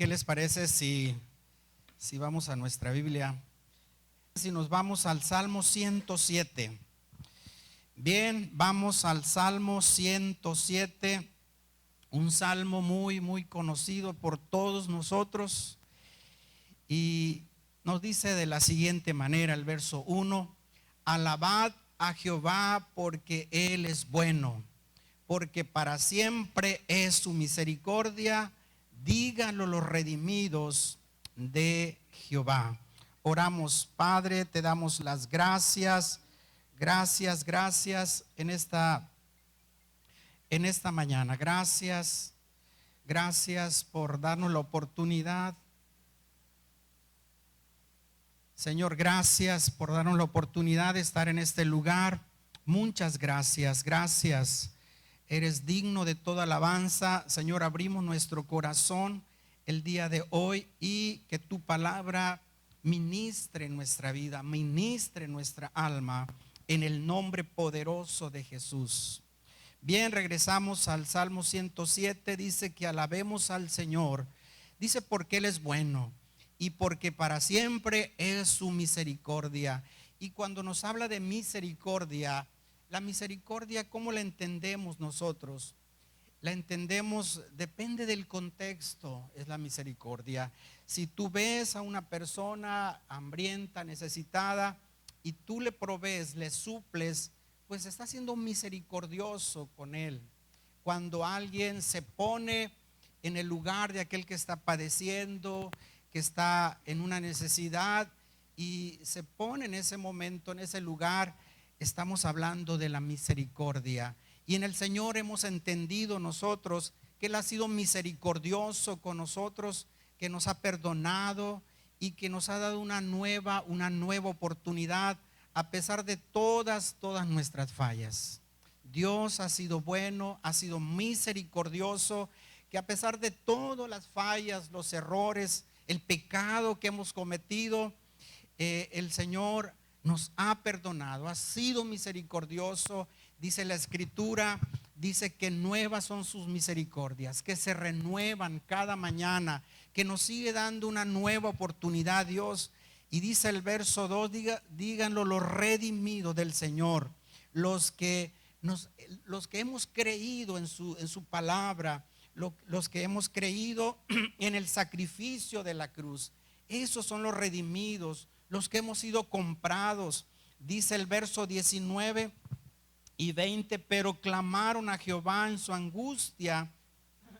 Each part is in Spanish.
les parece si vamos a nuestra Biblia? Si nos vamos al Salmo 107. Bien, vamos al Salmo 107, un salmo muy conocido por todos nosotros. Y nos dice de la siguiente manera el verso 1: alabad a Jehová porque Él es bueno, porque para siempre es su misericordia, díganlo los redimidos de Jehová. Oramos. Padre, te damos las gracias en esta mañana. Gracias por darnos la oportunidad. Señor, gracias por darnos la oportunidad de estar en este lugar. Muchas gracias. Eres digno de toda alabanza. Señor, abrimos nuestro corazón el día de hoy y que tu palabra ministre nuestra vida, ministre nuestra alma, en el nombre poderoso de Jesús. Bien, regresamos al Salmo 107. Dice que alabemos al Señor. Dice porque Él es bueno y porque para siempre es su misericordia. Y cuando nos habla de misericordia, la misericordia, ¿cómo la entendemos nosotros? La entendemos, depende del contexto, es la misericordia. Si tú ves a una persona hambrienta, necesitada, y tú le provees, le suples, pues está siendo misericordioso con él. Cuando alguien se pone en el lugar de aquel que está padeciendo, que está en una necesidad, y se pone en ese momento, en ese lugar, estamos hablando de la misericordia. Y en el Señor hemos entendido nosotros que Él ha sido misericordioso con nosotros, que nos ha perdonado y que nos ha dado una nueva oportunidad a pesar de todas nuestras fallas. Dios ha sido bueno, ha sido misericordioso, que a pesar de todas las fallas, los errores, el pecado que hemos cometido, el Señor nos ha perdonado, ha sido misericordioso. Dice la Escritura, dice que nuevas son sus misericordias, que se renuevan cada mañana, que nos sigue dando una nueva oportunidad Dios. Y dice el verso 2, díganlo los redimidos del Señor, los que hemos creído en su palabra, los que hemos creído en el sacrificio de la cruz. Esos son los redimidos, los que hemos sido comprados. Dice el verso 19 y 20, pero clamaron a Jehová en su angustia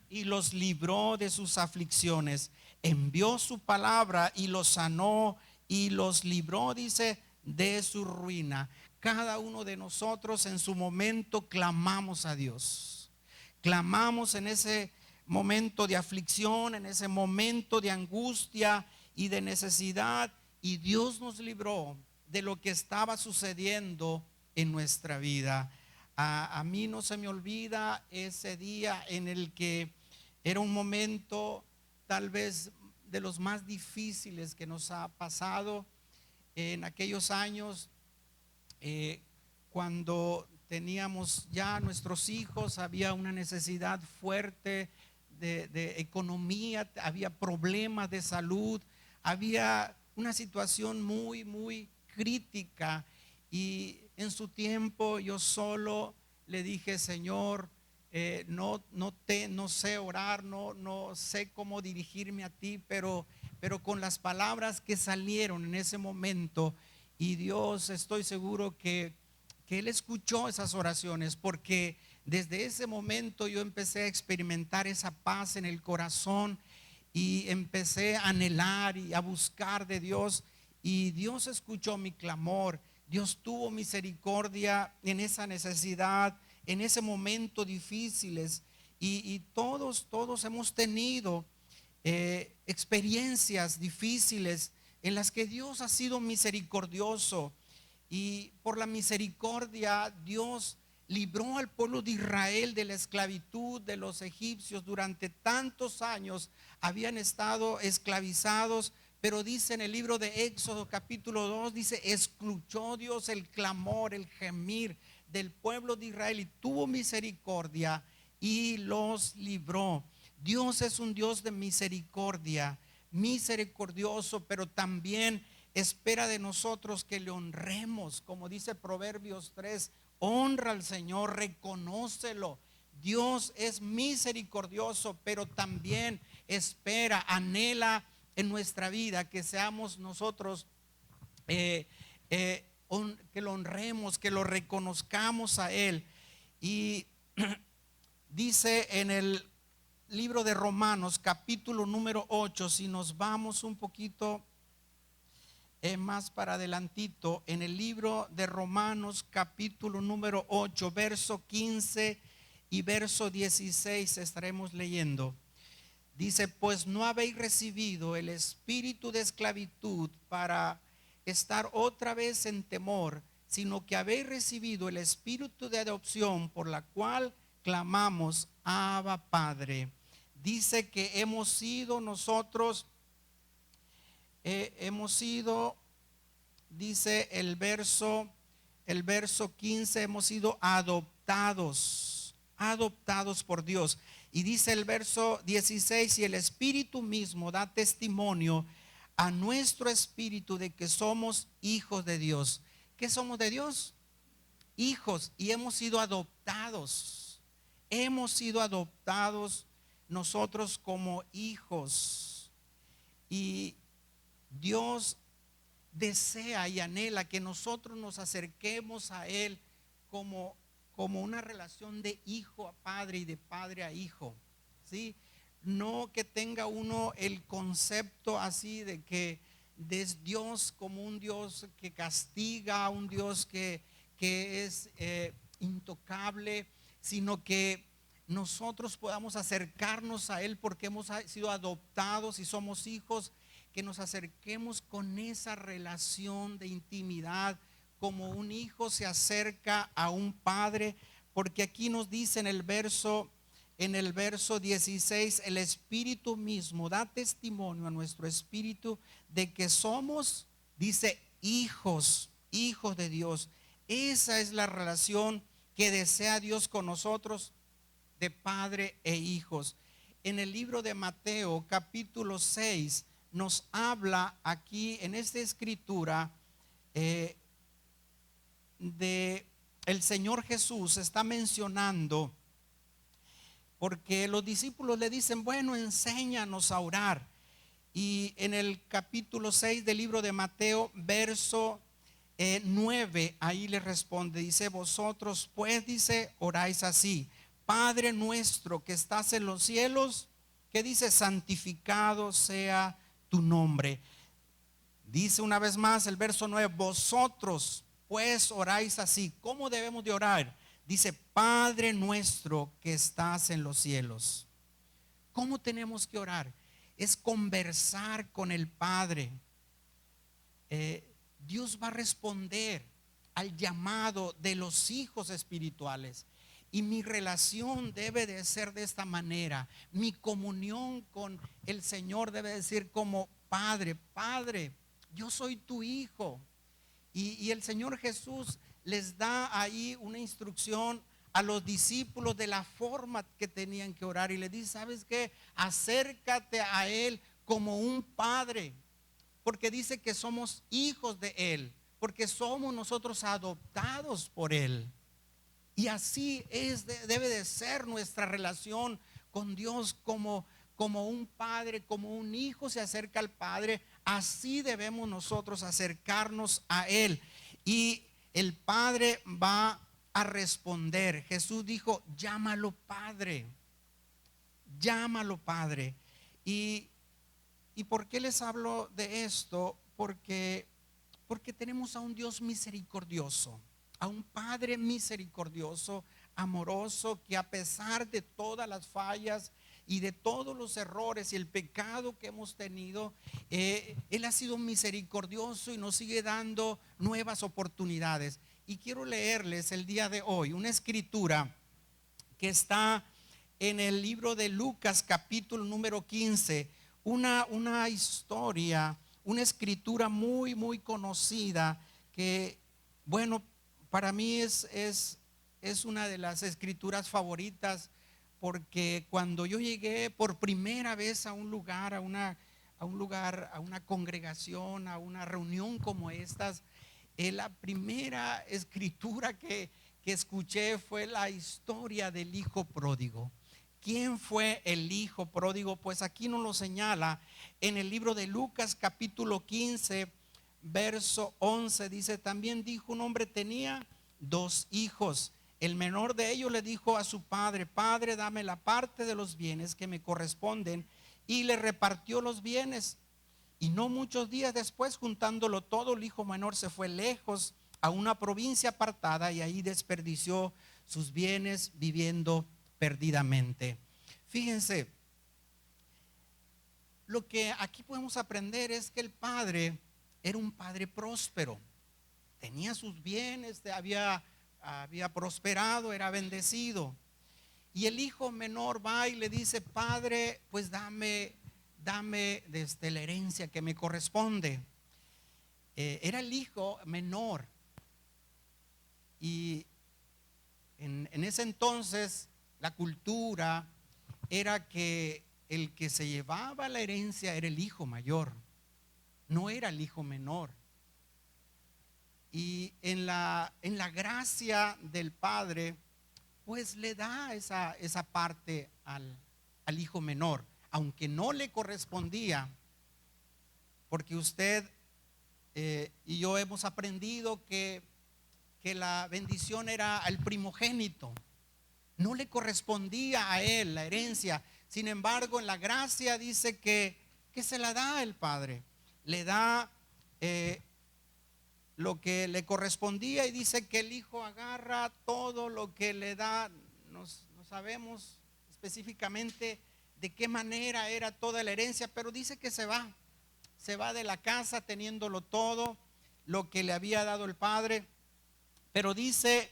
y los libró de sus aflicciones. Envió su palabra y los sanó y los libró, dice, de su ruina. Cada uno de nosotros en su momento clamamos a Dios. Clamamos en ese momento de aflicción, en ese momento de angustia y de necesidad, y Dios nos libró de lo que estaba sucediendo en nuestra vida. A mí no se me olvida ese día en el que era un momento tal vez de los más difíciles que nos ha pasado en aquellos años, cuando teníamos ya nuestros hijos, había una necesidad fuerte de economía, había problemas de salud, había una situación muy crítica. Y en su tiempo yo solo le dije: Señor, no sé orar, no sé cómo dirigirme a ti, pero con las palabras que salieron en ese momento, y Dios, estoy seguro que Él escuchó esas oraciones, porque desde ese momento yo empecé a experimentar esa paz en el corazón y empecé a anhelar y a buscar de Dios, y Dios escuchó mi clamor. Dios tuvo misericordia en esa necesidad, en ese momento difíciles, y todos hemos tenido experiencias difíciles en las que Dios ha sido misericordioso, y por la misericordia Dios libró al pueblo de Israel de la esclavitud de los egipcios. Durante tantos años habían estado esclavizados. Pero dice en el libro de Éxodo capítulo 2, dice: escuchó Dios el clamor, el gemir del pueblo de Israel, y tuvo misericordia y los libró. Dios es un Dios de misericordia, misericordioso, pero también espera de nosotros que le honremos, como dice Proverbios 3, honra al Señor, reconócelo. Dios es misericordioso, pero también espera, anhela en nuestra vida que seamos nosotros, eh, que lo honremos, que lo reconozcamos a Él. Y dice en el libro de Romanos, capítulo número 8, si nos vamos un poquito más para adelantito, en el libro de Romanos, capítulo número 8, verso 15 y verso 16 estaremos leyendo. Dice, pues no habéis recibido el espíritu de esclavitud para estar otra vez en temor, sino que habéis recibido el espíritu de adopción, por la cual clamamos, Abba, Padre. Dice que hemos sido nosotros, dice el verso 15, hemos sido adoptados por Dios. Y dice el verso 16, y el Espíritu mismo da testimonio a nuestro espíritu de que somos hijos de Dios. ¿Qué somos de Dios? Hijos, y hemos sido adoptados. Hemos sido adoptados nosotros como hijos. Y Dios desea y anhela que nosotros nos acerquemos a Él como una relación de hijo a padre y de padre a hijo, ¿sí? No que tenga uno el concepto así de que es Dios como un Dios que castiga, un Dios que es intocable, sino que nosotros podamos acercarnos a Él porque hemos sido adoptados y somos hijos, que nos acerquemos con esa relación de intimidad, como un hijo se acerca a un padre, porque aquí nos dice en el verso 16, el Espíritu mismo da testimonio a nuestro espíritu de que somos, dice, hijos de Dios. Esa es la relación que desea Dios con nosotros, de padre e hijos. En el libro de Mateo, capítulo 6, nos habla aquí en esta escritura de el Señor Jesús. Está mencionando, porque los discípulos le dicen, bueno, enséñanos a orar. Y en el capítulo 6 del libro de Mateo, verso 9, ahí le responde, dice, vosotros pues, dice, oráis así: Padre nuestro que estás en los cielos, que dice, santificado sea tu nombre. Dice una vez más el verso 9, vosotros pues oráis así. ¿Cómo debemos de orar? Dice, Padre nuestro que estás en los cielos. ¿Cómo tenemos que orar? Es conversar con el Padre. Dios va a responder al llamado de los hijos espirituales. Y mi relación debe de ser de esta manera. Mi comunión con el Señor debe decir como Padre, Padre, yo soy tu hijo. Y el Señor Jesús les da ahí una instrucción a los discípulos de la forma que tenían que orar. Y les dice, ¿sabes qué? Acércate a Él como un padre. Porque dice que somos hijos de Él. Porque somos nosotros adoptados por Él. Y así debe de ser nuestra relación con Dios, como un padre, como un hijo se acerca al padre, así debemos nosotros acercarnos a Él. Y el Padre va a responder. Jesús dijo, llámalo Padre, llámalo Padre. ¿Y por qué les hablo de esto? Porque tenemos a un Dios misericordioso, a un Padre misericordioso, amoroso, que a pesar de todas las fallas y de todos los errores y el pecado que hemos tenido, Él ha sido misericordioso y nos sigue dando nuevas oportunidades. Y quiero leerles el día de hoy una escritura que está en el libro de Lucas, capítulo número 15, una historia, una escritura muy, muy conocida, que, bueno, para mí es una de las escrituras favoritas, porque cuando yo llegué por primera vez a un lugar, a una congregación, a una reunión como estas, la primera escritura que escuché fue la historia del hijo pródigo. ¿Quién fue el hijo pródigo? Pues aquí nos lo señala en el libro de Lucas capítulo 15, verso 11. Dice: también dijo un hombre tenía 2 hijos. El menor de ellos le dijo a su padre: Padre, dame la parte de los bienes que me corresponden. Y le repartió los bienes. Y no muchos días después, juntándolo todo, el hijo menor se fue lejos a una provincia apartada y ahí desperdició sus bienes viviendo perdidamente. Fíjense, lo que aquí podemos aprender es que el padre era un padre próspero. Tenía sus bienes, había prosperado, era bendecido. Y el hijo menor va y le dice: Padre, pues dame desde la herencia que me corresponde. Era el hijo menor. Y en ese entonces la cultura era que el que se llevaba la herencia era el hijo mayor, no era el hijo menor. Y en la gracia del padre, pues le da esa parte al hijo menor, aunque no le correspondía, porque usted y yo hemos aprendido que la bendición era al primogénito, no le correspondía a él la herencia. Sin embargo, en la gracia dice que se la da el padre, le da lo que le correspondía, y dice que el hijo agarra todo lo que le da. No sabemos específicamente de qué manera era toda la herencia, pero dice que se va de la casa teniéndolo todo lo que le había dado el padre. Pero dice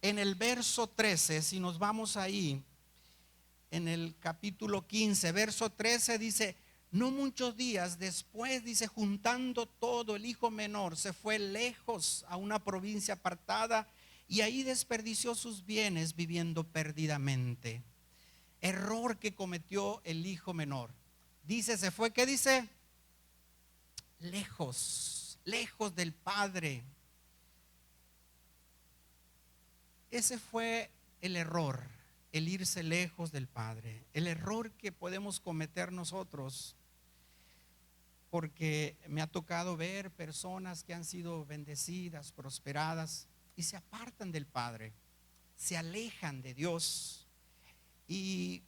en el verso 13, si nos vamos ahí, en el capítulo 15, verso 13, dice: no muchos días después, dice, juntando todo, el hijo menor se fue lejos a una provincia apartada y ahí desperdició sus bienes viviendo perdidamente. Error que cometió el hijo menor. Dice, se fue, ¿qué dice? Lejos del padre. Ese fue el error, el irse lejos del padre. El error que podemos cometer nosotros, porque me ha tocado ver personas que han sido bendecidas, prosperadas, y se apartan del padre, se alejan de Dios. Y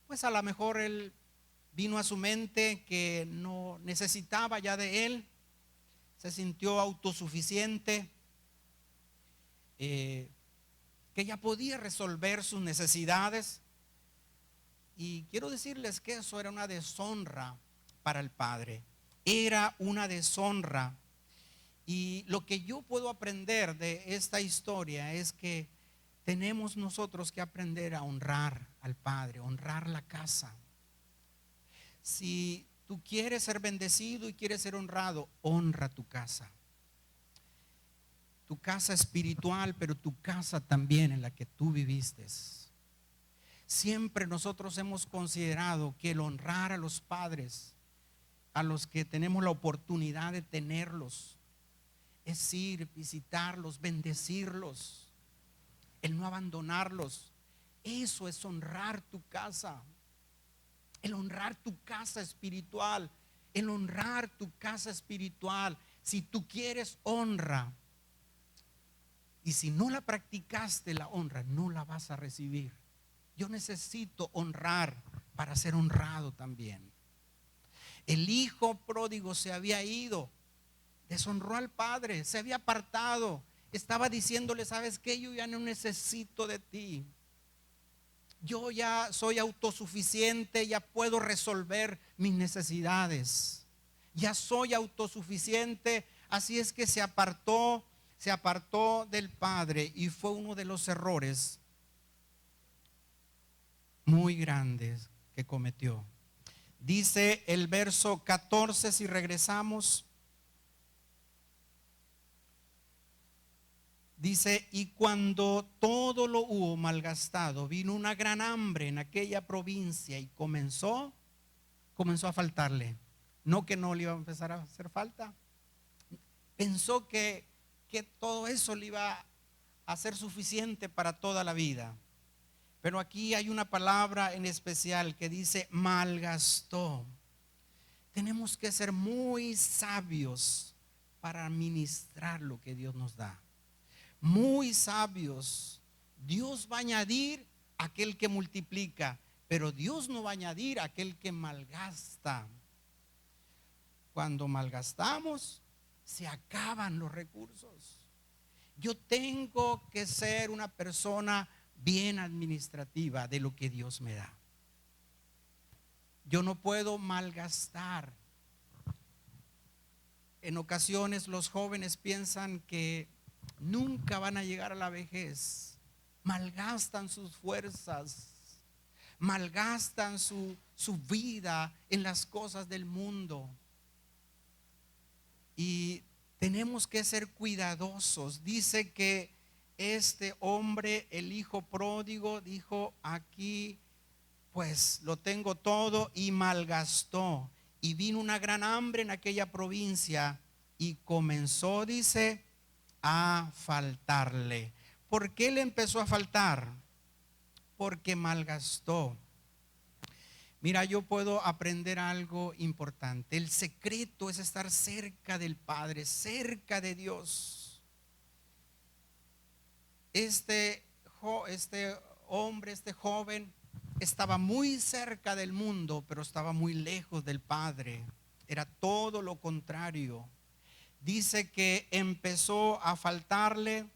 pues a lo mejor él vino a su mente que no necesitaba ya de él, se sintió autosuficiente, que ya podía resolver sus necesidades. Y quiero decirles que eso era una deshonra para el padre, era una deshonra. Y lo que yo puedo aprender de esta historia es que tenemos nosotros que aprender a honrar al padre, honrar la casa. Si tú quieres ser bendecido y quieres ser honrado, honra tu casa espiritual, pero tu casa también en la que tú viviste. Siempre nosotros hemos considerado que el honrar a los padres, a los que tenemos la oportunidad de tenerlos, es ir, visitarlos, bendecirlos, el no abandonarlos. Eso es honrar tu casa, el honrar tu casa espiritual, el honrar tu casa espiritual. Si tú quieres honra, y si no la practicaste la honra, no la vas a recibir. Yo necesito honrar para ser honrado también. El hijo pródigo se había ido, deshonró al padre, se había apartado, estaba diciéndole: ¿sabes qué? Yo ya no necesito de ti. Yo ya soy autosuficiente, ya puedo resolver mis necesidades. Ya soy autosuficiente. Así es que se apartó del padre, y fue uno de los errores muy grandes que cometió. Dice el verso 14, si regresamos, Dice, y cuando todo lo hubo malgastado, vino una gran hambre en aquella provincia y comenzó a faltarle. No que no le iba a empezar a hacer falta. Pensó que todo eso le iba a ser suficiente para toda la vida. Pero aquí hay una palabra en especial que dice malgastó. Tenemos que ser muy sabios para administrar lo que Dios nos da. Muy sabios. Dios va a añadir a aquel que multiplica, pero Dios no va a añadir a aquel que malgasta. Cuando malgastamos, se acaban los recursos. Yo tengo que ser una persona bien administrativa de lo que Dios me da. Yo no puedo malgastar. En ocasiones los jóvenes piensan que nunca van a llegar a la vejez. Malgastan sus fuerzas, malgastan su vida en las cosas del mundo. Y tenemos que ser cuidadosos. Dice que este hombre, el hijo pródigo, dijo: aquí pues lo tengo todo, y malgastó. Y vino una gran hambre en aquella provincia y comenzó, dice, a faltarle. ¿Por qué le empezó a faltar? Porque malgastó. Mira, yo puedo aprender algo importante. El secreto es estar cerca del Padre, cerca de Dios. Este hombre, este joven, estaba muy cerca del mundo, pero estaba muy lejos del Padre. Era todo lo contrario. Dice que empezó a faltarle.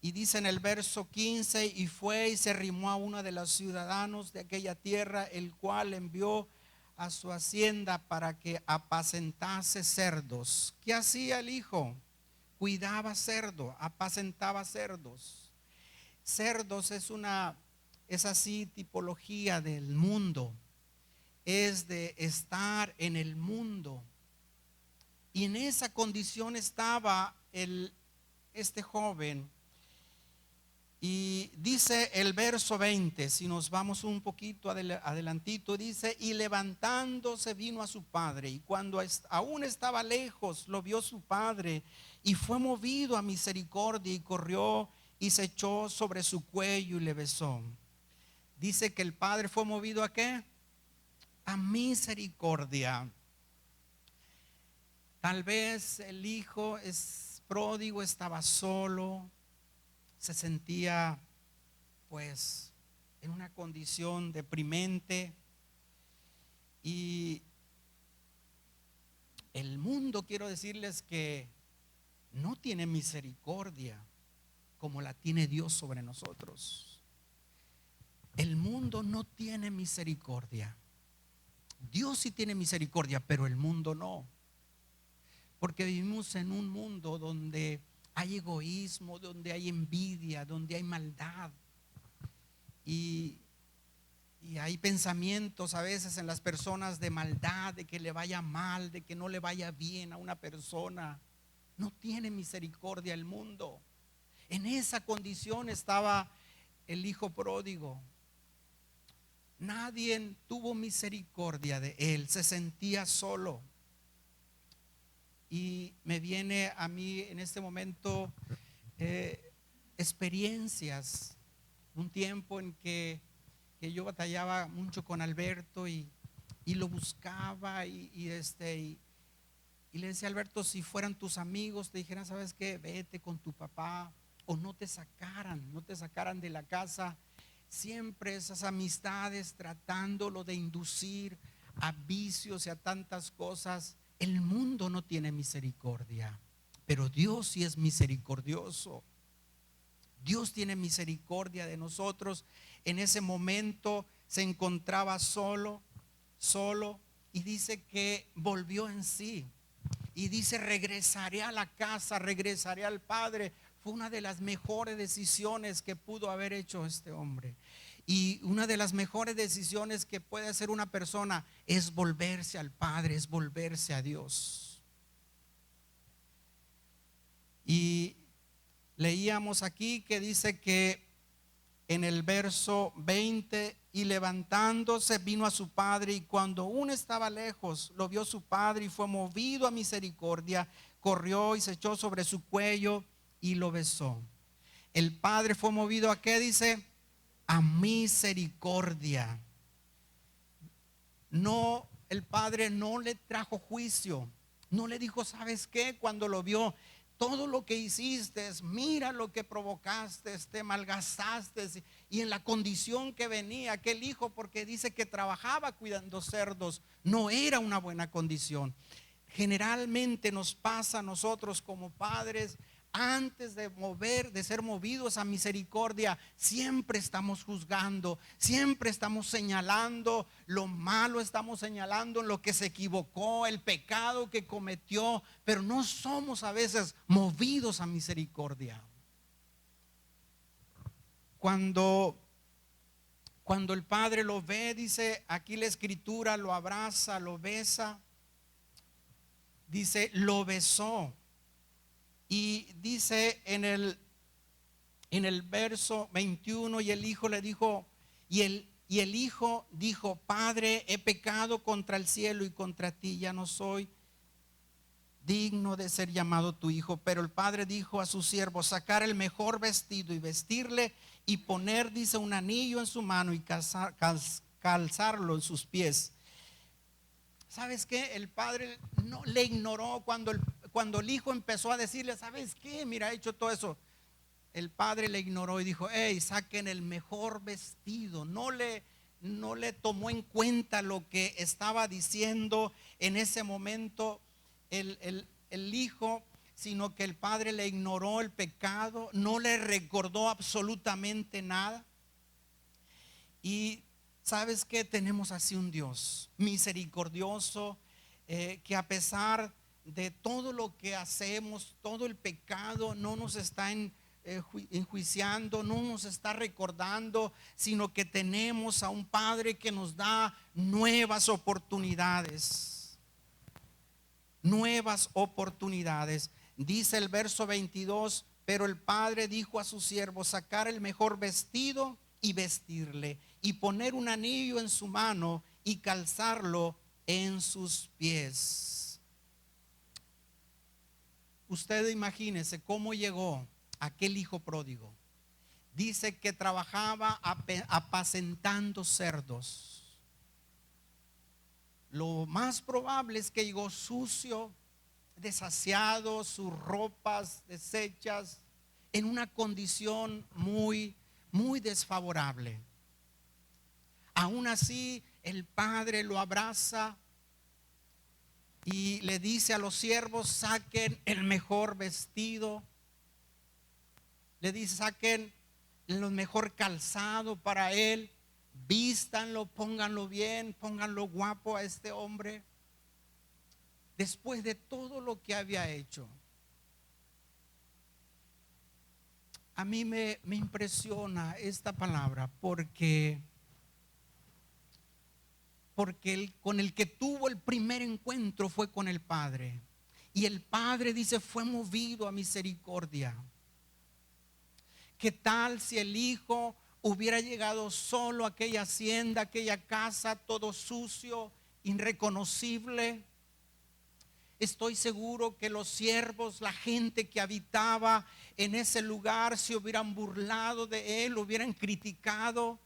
Y dice en el verso 15: y fue y se arrimó a uno de los ciudadanos de aquella tierra, el cual envió a su hacienda para que apacentase cerdos. ¿Qué hacía el hijo? Cuidaba cerdo, apacentaba cerdos. Cerdos es así tipología del mundo. Es de estar en el mundo. Y en esa condición estaba este joven. Y dice el verso 20, si nos vamos un poquito adelantito, dice: y levantándose vino a su padre, y cuando aún estaba lejos, lo vio su padre, y fue movido a misericordia, y corrió y se echó sobre su cuello y le besó. Dice que el padre fue movido ¿a qué? A misericordia. Tal vez el hijo pródigo estaba solo, se sentía pues en una condición deprimente, y el mundo, quiero decirles que no tiene misericordia como la tiene Dios sobre nosotros. El mundo no tiene misericordia. Dios sí tiene misericordia, pero el mundo no. Porque vivimos en un mundo donde hay egoísmo, donde hay envidia, donde hay maldad. Y hay pensamientos a veces en las personas de maldad, de que le vaya mal, de que no le vaya bien a una persona. No tiene misericordia el mundo. En esa condición estaba el hijo pródigo. Nadie tuvo misericordia de él, se sentía solo. Y me viene a mí en este momento experiencias, un tiempo en que yo batallaba mucho con Alberto, y lo buscaba, y le decía: Alberto, si fueran tus amigos, te dijeran: ¿sabes qué? Vete con tu papá, o no te sacaran de la casa. Siempre esas amistades tratándolo de inducir a vicios y a tantas cosas. El mundo no tiene misericordia, pero Dios sí es misericordioso. Dios tiene misericordia de nosotros. En ese momento se encontraba solo, y dice que volvió en sí. Y dice: regresaré a la casa, regresaré al Padre. Fue una de las mejores decisiones que pudo haber hecho este hombre. Y una de las mejores decisiones que puede hacer una persona es volverse al Padre, es volverse a Dios. Y Leíamos aquí que dice que en el verso 20, y levantándose vino a su padre, y cuando aún estaba lejos, lo vio su padre y fue movido a misericordia, corrió y se echó sobre su cuello y lo besó. El padre fue movido ¿a qué? Dice, a misericordia. No, el padre no le trajo juicio, no le dijo, ¿sabes qué? Cuando lo vio, todo lo que hiciste, mira lo que provocaste, te malgastaste, y en la condición que venía aquel hijo, porque dice que trabajaba cuidando cerdos, no era una buena condición. Generalmente nos pasa a nosotros como padres, antes de ser movidos a misericordia, siempre estamos juzgando, siempre estamos señalando lo malo, estamos señalando lo que se equivocó, el pecado que cometió, pero no somos a veces movidos a misericordia. Cuando el padre lo ve, dice aquí la escritura, lo abraza, lo besa, dice, lo besó. Y dice en el verso 21, y el hijo le dijo, y el hijo dijo, Padre, he pecado contra el cielo y contra ti, ya no soy digno de ser llamado tu hijo. Pero el padre dijo a su siervo, sacar el mejor vestido y vestirle, y poner, dice, un anillo en su mano y calzarlo en sus pies. ¿Sabes qué? El padre no le ignoró cuando el hijo empezó a decirle, ¿sabes qué? Mira, he hecho todo eso. El padre le ignoró y dijo, hey, saquen el mejor vestido. No le tomó en cuenta lo que estaba diciendo en ese momento el hijo, sino que el padre le ignoró el pecado, no le recordó absolutamente nada. Y ¿sabes qué? Tenemos así un Dios misericordioso, que a pesar de todo lo que hacemos, todo el pecado, no nos está enjuiciando, no nos está recordando, sino que tenemos a un Padre que nos da nuevas oportunidades. Nuevas oportunidades. Dice el verso 22, pero el padre dijo a su siervo, sacar el mejor vestido y vestirle, y poner un anillo en su mano y calzarlo en sus pies. Usted imagínese cómo llegó aquel hijo pródigo. Dice que trabajaba apacentando cerdos. Lo más probable es que llegó sucio, desasiado, sus ropas deshechas, en una condición muy, muy desfavorable. Aún así, el padre lo abraza y le dice a los siervos, saquen el mejor vestido. Le dice, saquen el mejor calzado para él, vístanlo, pónganlo bien, pónganlo guapo a este hombre. Después de todo lo que había hecho, a mí me impresiona esta palabra porque con el que tuvo el primer encuentro fue con el Padre. Y el Padre, dice, fue movido a misericordia. ¿Qué tal si el hijo hubiera llegado solo a aquella hacienda, aquella casa, todo sucio, irreconocible? Estoy seguro que los siervos, la gente que habitaba en ese lugar, se hubieran burlado de él, lo hubieran criticado,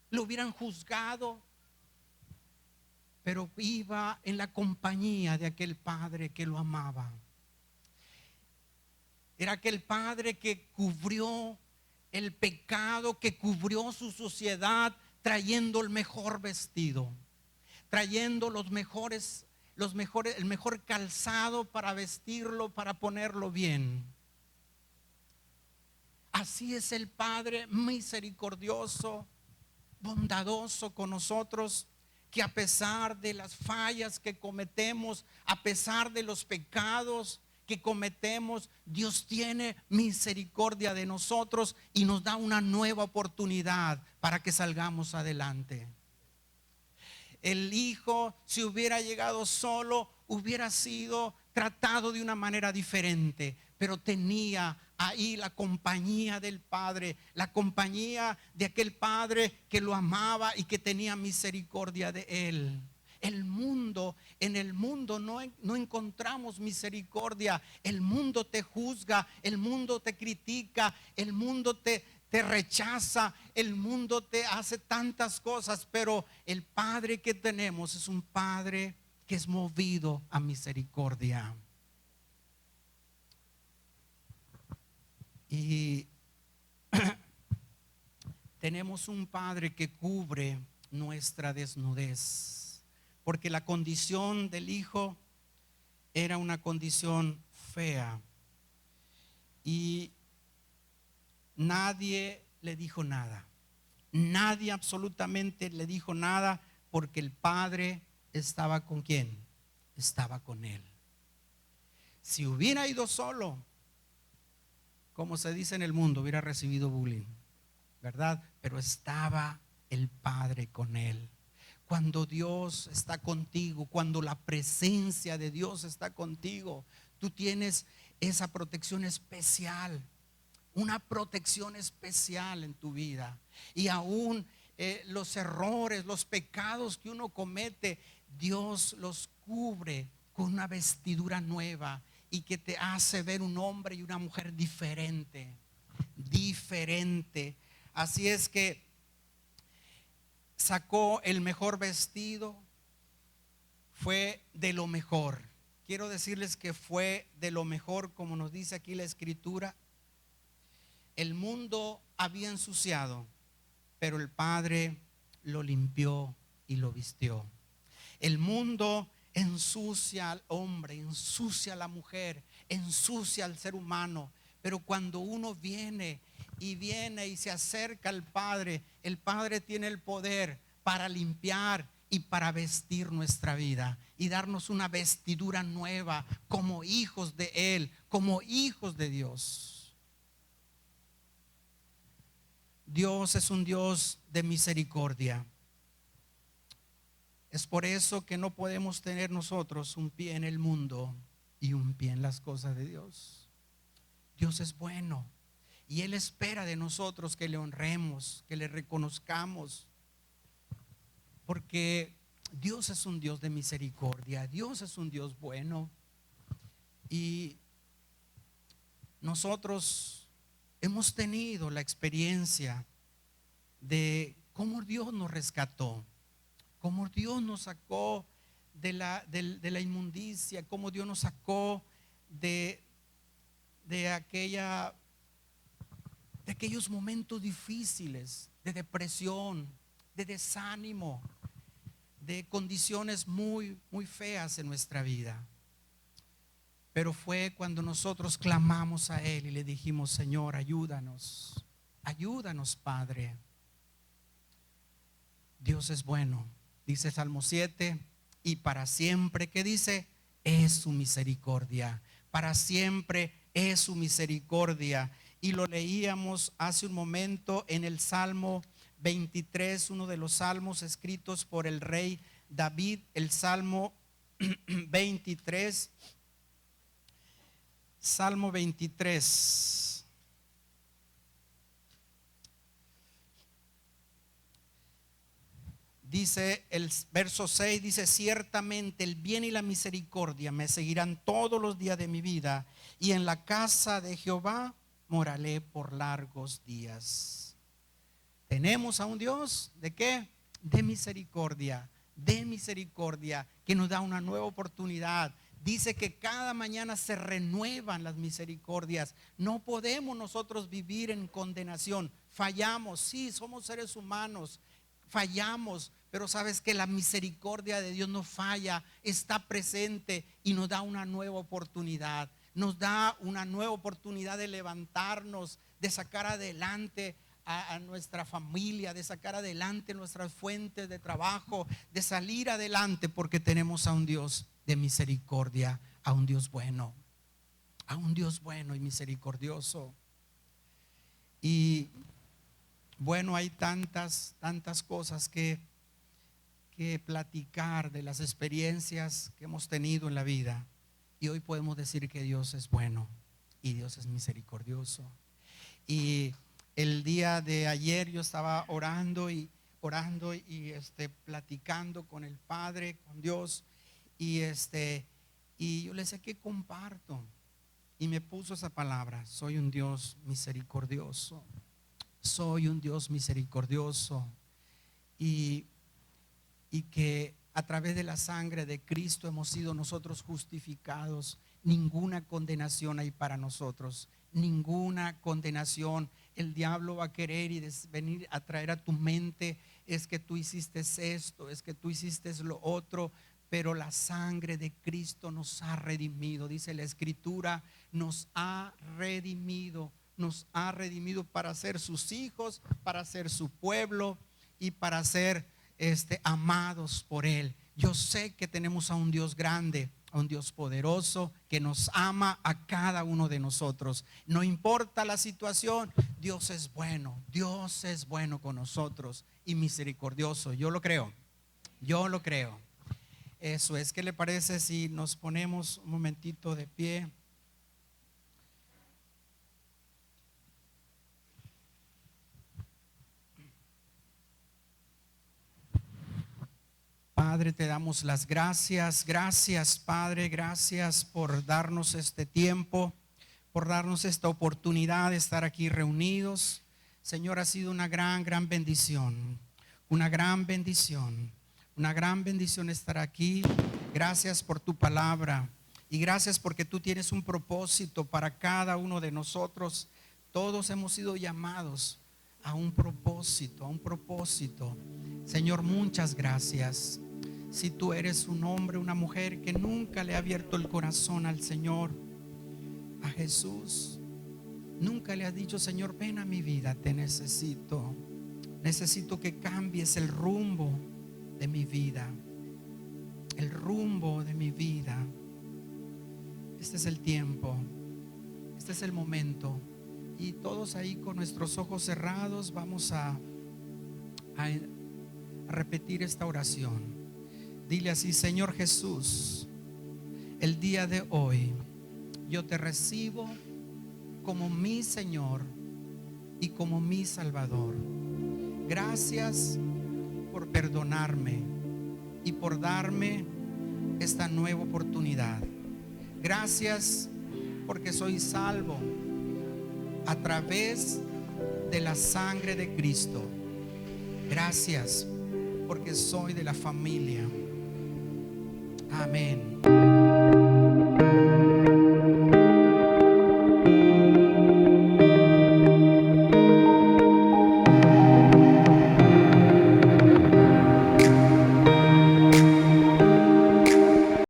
lo hubieran juzgado. Pero iba en la compañía de aquel padre que lo amaba. Era aquel padre que cubrió el pecado, que cubrió su sociedad, trayendo el mejor vestido, trayendo el mejor calzado para vestirlo, para ponerlo bien. Así es el Padre misericordioso, bondadoso con nosotros, que a pesar de las fallas que cometemos, a pesar de los pecados que cometemos, Dios tiene misericordia de nosotros y nos da una nueva oportunidad para que salgamos adelante. El hijo, si hubiera llegado solo, hubiera sido tratado de una manera diferente. pero tenía ahí la compañía del Padre, la compañía de aquel Padre que lo amaba y que tenía misericordia de él. En el mundo no encontramos misericordia. El mundo te juzga, el mundo te critica, el mundo te rechaza, el mundo te hace tantas cosas, pero el Padre que tenemos es un Padre que es movido a misericordia. Y tenemos un Padre que cubre nuestra desnudez, porque la condición del Hijo era una condición fea y nadie le dijo nada. Nadie absolutamente le dijo nada, porque el Padre estaba con ¿quién? Estaba con él. Si hubiera ido solo, como se dice en el mundo, hubiera recibido bullying, ¿verdad? Pero estaba el Padre con él. Cuando Dios está contigo, cuando la presencia de Dios está contigo, tú tienes esa protección especial, una protección especial en tu vida. Y aún los errores, los pecados que uno comete, Dios los cubre con una vestidura nueva y que te hace ver un hombre y una mujer diferente. Así es que sacó el mejor vestido, fue de lo mejor. Quiero decirles que fue de lo mejor, como nos dice aquí la Escritura. El mundo había ensuciado, pero el Padre lo limpió y lo vistió. El mundo ensucia al hombre, ensucia a la mujer, ensucia al ser humano, pero cuando uno viene y se acerca al Padre, el Padre tiene el poder para limpiar y para vestir nuestra vida y darnos una vestidura nueva como hijos de Él, como hijos de Dios. Dios es un Dios de misericordia. Es por eso que no podemos tener nosotros un pie en el mundo y un pie en las cosas de Dios. Dios es bueno y Él espera de nosotros que le honremos, que le reconozcamos, porque Dios es un Dios de misericordia, Dios es un Dios bueno. Y nosotros hemos tenido la experiencia de cómo Dios nos rescató, cómo Dios nos sacó de la inmundicia, cómo Dios nos sacó de aquellos momentos difíciles, de depresión, de desánimo, de condiciones muy, muy feas en nuestra vida. Pero fue cuando nosotros clamamos a Él y le dijimos: Señor, ayúdanos, ayúdanos, Padre. Dios es bueno, dice Salmo 7, y para siempre, ¿qué dice? Es su misericordia, para siempre es su misericordia. Y lo leíamos hace un momento en el Salmo 23, uno de los salmos escritos por el rey David, el Salmo 23. Salmo 23. Dice el verso 6, dice: ciertamente el bien y la misericordia me seguirán todos los días de mi vida, y en la casa de Jehová moraré por largos días. Tenemos a un Dios ¿de qué? De misericordia, que nos da una nueva oportunidad. Dice que cada mañana se renuevan las misericordias. No podemos nosotros vivir en condenación. Fallamos, sí, somos seres humanos, fallamos, pero sabes que la misericordia de Dios no falla, está presente y nos da una nueva oportunidad. Nos da una nueva oportunidad de levantarnos, de sacar adelante a nuestra familia, de sacar adelante nuestras fuentes de trabajo, de salir adelante, porque tenemos a un Dios de misericordia, a un Dios bueno, y misericordioso. Y bueno, hay tantas cosas que platicar de las experiencias que hemos tenido en la vida, y hoy podemos decir que Dios es bueno. y Dios es misericordioso. Y el día de ayer yo estaba orando y platicando con el Padre, con Dios, y yo le decía, ¿qué comparto? Y me puso esa palabra: soy un Dios misericordioso. Soy un Dios misericordioso. Y que a través de la sangre de Cristo hemos sido nosotros justificados. Ninguna condenación hay para nosotros. Ninguna condenación. El diablo va a querer y venir a traer a tu mente: es que tú hiciste esto, es que tú hiciste lo otro. Pero la sangre de Cristo nos ha redimido. Dice la Escritura: nos ha redimido para ser sus hijos, para ser su pueblo y para ser amados por Él. Yo sé que tenemos a un Dios grande, a un Dios poderoso, que nos ama a cada uno de nosotros. No importa la situación, Dios es bueno con nosotros y misericordioso. Yo lo creo. Eso es. ¿Qué le parece si nos ponemos un momentito de pie? Padre, te damos las gracias. Gracias, Padre, gracias por darnos este tiempo, por darnos esta oportunidad de estar aquí reunidos. Señor, ha sido una gran bendición, una gran bendición estar aquí. Gracias por tu palabra y gracias porque tú tienes un propósito para cada uno de nosotros. Todos hemos sido llamados a un propósito. Señor, muchas gracias. Si tú eres un hombre, una mujer que nunca le ha abierto el corazón al Señor, a Jesús, nunca le has dicho: Señor, ven a mi vida, te necesito que cambies el rumbo de mi vida. Este es el tiempo, este es el momento. Y todos ahí con nuestros ojos cerrados vamos a repetir esta oración. Dile así: Señor Jesús, el día de hoy yo te recibo como mi Señor y como mi Salvador. Gracias por perdonarme y por darme esta nueva oportunidad. Gracias porque soy salvo a través de la sangre de Cristo. Gracias porque soy de la familia. Amén.